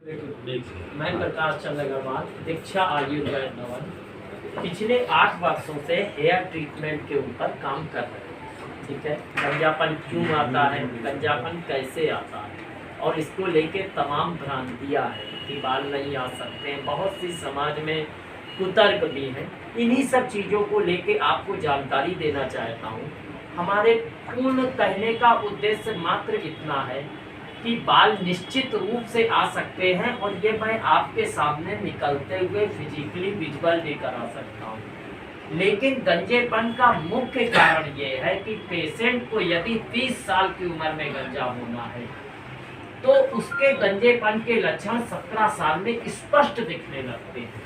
मैं प्रकाश चंद्र अग्रवाल, दीक्षा आयुर्वेद भवन पिछले 8 वर्षों से हेयर ट्रीटमेंट के ऊपर काम कर रहे हैं। ठीक है, गंजापन क्यों आता है, गंजापन कैसे आता है, और इसको लेके तमाम भ्रांतियाँ हैं कि बाल नहीं आ सकते हैं। बहुत सी समाज में कुतर्क भी हैं। इन्हीं सब चीज़ों को लेके आपको जानकारी देना चाहता हूँ। हमारे पूर्ण कहने का उद्देश्य मात्र इतना है कि बाल निश्चित रूप से आ सकते हैं, और ये मैं आपके सामने निकलते हुए फिजिकली विजुअल भी करा सकता हूँ। लेकिन गंजेपन का मुख्य कारण ये है कि पेशेंट को यदि 30 साल की उम्र में गंजा होना है तो उसके गंजेपन के लक्षण 17 साल में स्पष्ट दिखने लगते हैं,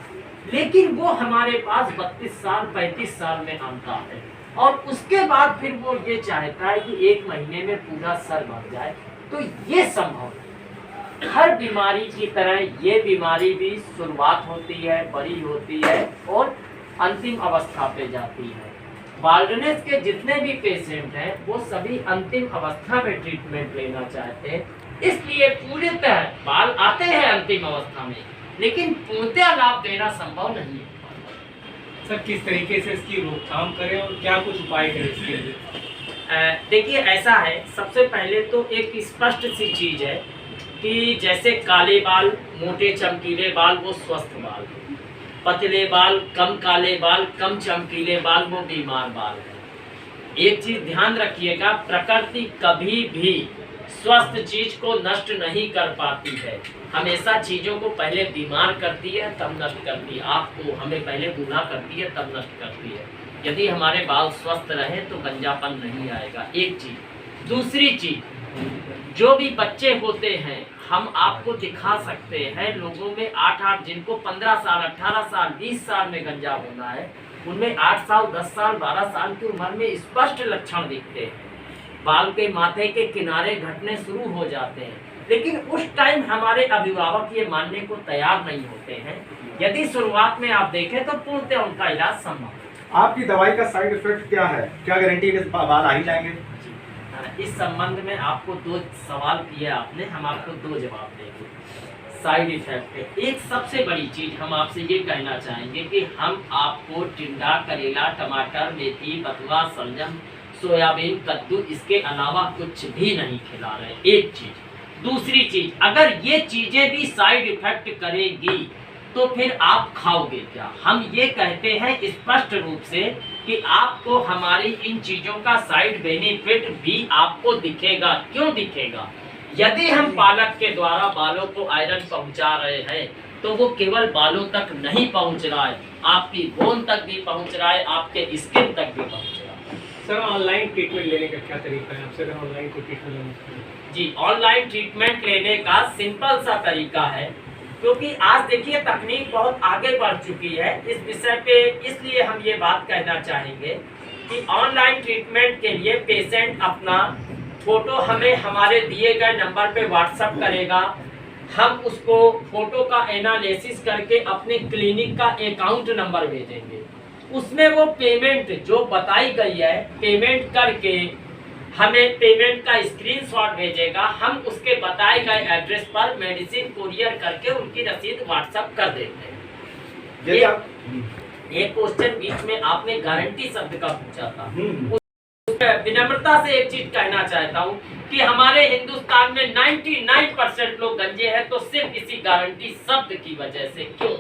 लेकिन वो हमारे पास 32 साल 35 साल में आता है, और उसके बाद फिर वो ये चाहता है कि 1 महीने में पूरा सर भर जाए। तो ये संभव है। हर बीमारी की तरह ये बीमारी भी शुरुआत होती है, बड़ी होती है और अंतिम अवस्था पे जाती है। बाल्डनेस के जितने भी पेशेंट हैं वो सभी अंतिम अवस्था में ट्रीटमेंट लेना चाहते हैं, इसलिए पूर्णतः बाल आते हैं अंतिम अवस्था में, लेकिन पूर्णतः लाभ देना संभव नहीं है। सर, किस तरीके से इसकी रोकथाम करें और क्या कुछ उपाय करें इसके लिए? देखिए, ऐसा है, सबसे पहले तो एक स्पष्ट सी चीज़ है कि जैसे काले बाल, मोटे चमकीले बाल वो स्वस्थ बाल, पतले बाल, कम काले बाल, कम चमकीले बाल वो बीमार बाल है। एक चीज़ ध्यान रखिएगा, प्रकृति कभी भी स्वस्थ चीज को नष्ट नहीं कर पाती है। हमेशा चीज़ों को पहले बीमार करती है तब नष्ट करती है। आपको हमें पहले बूढ़ा करती है तब नष्ट करती है। यदि हमारे बाल स्वस्थ रहे तो गंजापन नहीं आएगा, एक चीज। दूसरी चीज, जो भी बच्चे होते हैं हम आपको दिखा सकते हैं, लोगों में 8 जिनको 15 साल 18 साल 20 साल में गंजा होना है, उनमें 8 साल 10 साल 12 साल की उम्र में स्पष्ट लक्षण दिखते हैं। बाल के माथे के किनारे घटने शुरू हो जाते हैं, लेकिन उस टाइम हमारे अभिभावक ये मानने को तैयार नहीं होते हैं। यदि शुरुआत में आप देखें तो पूर्णतः उनका इलाज संभव है। आपकी दवाई का साइड इफेक्ट क्या है? क्या गारंटी है कि बाल आ ही जाएंगे? इस संबंध में आपको 2 सवाल किए आपने, हम आपको 2 जवाब देंगे। साइड इफेक्ट, एक सबसे बड़ी चीज हम आपसे ये कहना चाहेंगे कि हम आपको टिंडा, करेला, टमाटर, मेथी, बथुआ, शलजम, सोयाबीन, कद्दू, इसके अलावा कुछ भी नहीं खिला रहे, एक चीज। दूसरी चीज, अगर ये चीजें भी साइड इफेक्ट करेगी तो फिर आप खाओगे क्या? हम ये कहते हैं स्पष्ट रूप से कि आपको हमारी इन चीजों का साइड बेनिफिट भी आपको दिखेगा। क्यों दिखेगा? यदि हम पालक के द्वारा बालों को आयरन पहुंचा रहे हैं तो वो केवल बालों तक नहीं पहुंच रहा है, आपकी बोन तक भी पहुंच रहा है, आपके स्किन तक भी पहुंच रहा है। सर, ऑनलाइन ट्रीटमेंट लेने का क्या तरीका है आपसे? अगर ऑनलाइन कोई ट्रीटमेंट लेना जी, ऑनलाइन ट्रीटमेंट लेने का सिंपल सा तरीका है, क्योंकि आज देखिए तकनीक बहुत आगे बढ़ चुकी है इस विषय पे, इसलिए हम ये बात कहना चाहेंगे कि ऑनलाइन ट्रीटमेंट के लिए पेशेंट अपना फोटो हमें हमारे दिए गए नंबर पे व्हाट्सएप करेगा। हम उसको फोटो का एनालिसिस करके अपने क्लिनिक का अकाउंट नंबर भेजेंगे, उसमें वो पेमेंट जो बताई गई है पेमेंट करके हमें पेमेंट का स्क्रीनशॉट भेजेगा। हम उसके बताए गए एड्रेस पर मेडिसिन कुरियर करके उनकी रसीद व्हाट्सएप कर देते हैं। एक क्वेश्चन बीच में आपने गारंटी शब्द का पूछा था, विनम्रता से एक चीज कहना चाहता हूँ कि हमारे हिंदुस्तान में 99% लोग गंजे हैं, तो सिर्फ इसी गारंटी शब्द की वजह से। क्यों?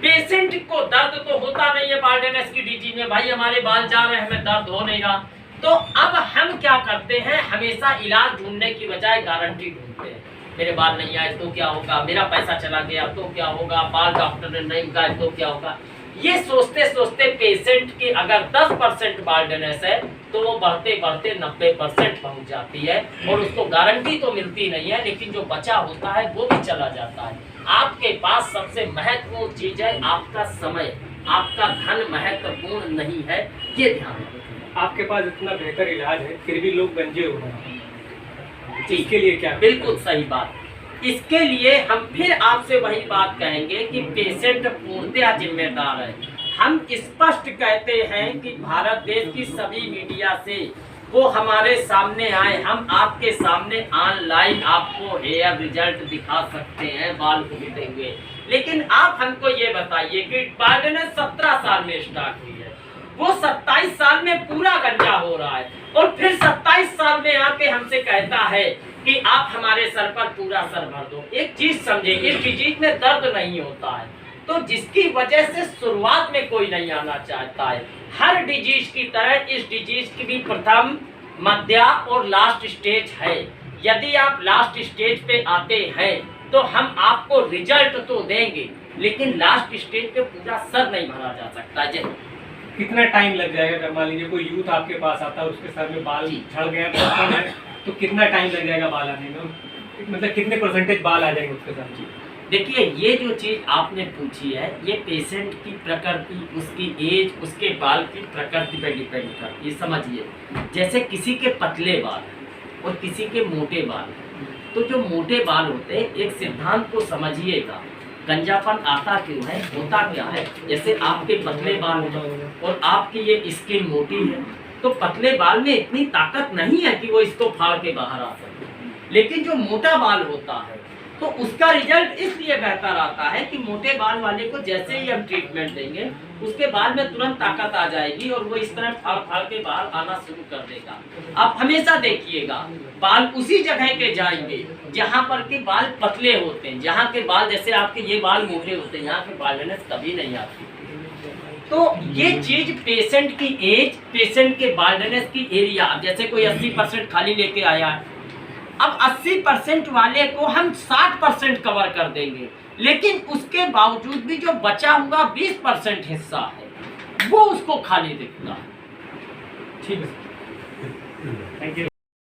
पेशेंट को दर्द तो होता नहीं है बाल्डनेस की डिजीज में, भाई हमारे बाल जा रहे हैं, हमें दर्द हो नहीं रहा, तो अब हम क्या करते हैं, हमेशा इलाज ढूंढने की बजाय गारंटी ढूंढते हैं। मेरे बाल नहीं आए तो क्या होगा, मेरा पैसा चला गया तो क्या होगा, बाल डॉक्टर ने नहीं उगाए तो क्या होगा। ये सोचते सोचते पेशेंट की अगर 10% बाल्डनेस है तो वो बढ़ते बढ़ते 90% पहुंच जाती है, और उसको गारंटी तो मिलती नहीं है, लेकिन जो बचा होता है वो भी चला जाता है। आपके पास सबसे महत्वपूर्ण चीज है आपका समय, आपका धन महत्वपूर्ण नहीं है, ये ध्यान रखिए। आपके पास इतना बेहतर इलाज है फिर भी लोग गंजे हो रहे हैं, इसके लिए क्या? बिल्कुल सही बात। इसके लिए हम फिर आपसे वही बात कहेंगे कि पेशेंट पूर्णतः जिम्मेदार है। हम स्पष्ट कहते हैं कि भारत देश की सभी मीडिया से वो हमारे सामने आए, हम आपके सामने ऑनलाइन आपको हेयर रिजल्ट दिखा सकते हैं बाल उगते हुए। लेकिन आप हमको ये बताइए कि बाल्डनेस 17 साल में स्टार्ट हुई है, वो 27 साल में पूरा गंजा हो रहा है और फिर 27 साल में आके हमसे कहता है कि आप हमारे सर पर पूरा सर भर दो। एक चीज समझे, इस डिजीज में दर्द नहीं होता है, तो जिसकी वजह से शुरुआत में कोई नहीं आना चाहता है। हर डिजीज की तरह इस डिजीज की भी प्रथम, मध्य और लास्ट स्टेज है। यदि आप लास्ट स्टेज पे आते हैं तो हम आपको रिजल्ट तो देंगे, लेकिन लास्ट स्टेज पे पूरा सर नहीं भरा जा सकता। कितना टाइम लग जाएगा? अगर मान लीजिए कोई यूथ आपके पास आता है, उसके सर में बाल झड़ गए हैं, तो कितना टाइम लग जाएगा बाल आने में? मतलब कितने परसेंटेज बाल आ जाएंगे उसके साथ? देखिए, ये जो चीज आपने पूछी है, ये पेशेंट की प्रकृति, उसकी एज, उसके बाल की प्रकृति पर डिपेंड करती है। समझिए, जैसे किसी के पतले बाल और किसी के मोटे बाल, तो जो मोटे बाल होते हैं, एक सिद्धांत को समझिएगा, गंजापन आता क्यों है, होता क्या है। जैसे आपके पतले बाल हैं और आपकी ये स्किन मोटी है, तो पतले बाल में इतनी ताकत नहीं है कि वो इसको फाड़ के बाहर आ सके। लेकिन जो मोटा बाल होता है तो उसका रिजल्ट इसलिए बेहतर आता है कि मोटे बाल वाले को जैसे ही हम ट्रीटमेंट देंगे, उसके बाल में तुरंत ताकत आ जाएगी और वो इस तरह फाड़ फाड़ के बाहर आना शुरू कर देगा। आप हमेशा देखिएगा, बाल उसी जगह के जाएंगे जहाँ पर के बाल पतले होते हैं, जहाँ के बाल, जैसे आपके ये बाल मोटे होते हैं, यहाँ के बाल्डनेस कभी नहीं आती। तो ये चीज पेशेंट की एज, पेशेंट के बाल्डनेस की एरिया, जैसे कोई 80% खाली लेके आया है, अब 80% वाले को हम 60% कवर कर देंगे, लेकिन उसके बावजूद भी जो बचा हुआ 20% हिस्सा है वो उसको खाली दिखता है। ठीक है, थैंक यू।